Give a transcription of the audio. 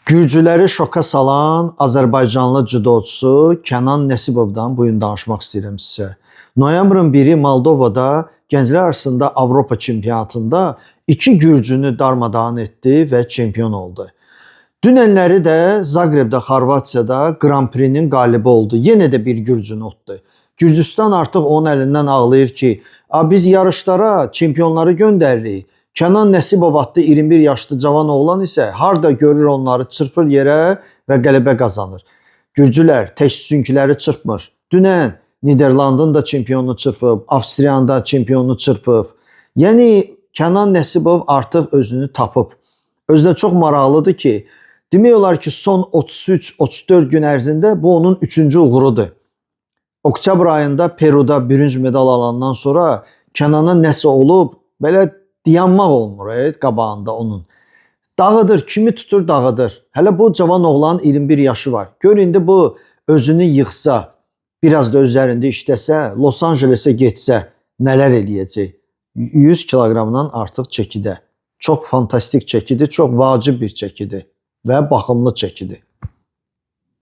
Gürcüləri şoka salan Azərbaycanlı cüdoçusu Kənan Nəsibovdan bu gün danışmaq istəyirəm sizə. Noyabrın 1-i Moldovada gənclər arasında Avropa çempionatında iki gürcünü darmadağın etdi və çempion oldu. Dünənləri də Zaqrebdə, Xorvatiyada Grand Prix-nin qalibi oldu. Yenə də bir gürcünü utdu. Gürcüstan artıq onun əlindən ağlayır ki, biz yarışlara çempionları göndəririk. Kənan Nəsibov adlı 21 yaşlı cavan oğlan isə harda görür onları çırpır yerə və qələbə qazanır. Gürcülər tək sünküləri çırpmır. Dünən Niderlandın da çempionu çırpıb, Avstriyanın da çempionu çırpıb. Yəni Kənan Nəsibov artıq özünü tapıb. Özü də çox maraqlıdır ki, demək olar ki, son 33-34 gün ərzində bu onun 3-cü uğurudur. Oktyabr ayında Peruda bürünc medal alandan sonra Kənana nəsə olub, belə dayanmaq olmur qabağında onun. Dağıdır, kimi tutur dağıdır. Hələ bu cavan oğlan 21 yaşı var. Gör indi bu özünü yığsa, biraz da üzərində işləsə, Los Angelesə getsə nələr eləyəcək? 100 kiloqramdan artıq çəkidə. Çox fantastik çəkidir, çox vacib bir çəkidir və baxımlı çəkidir.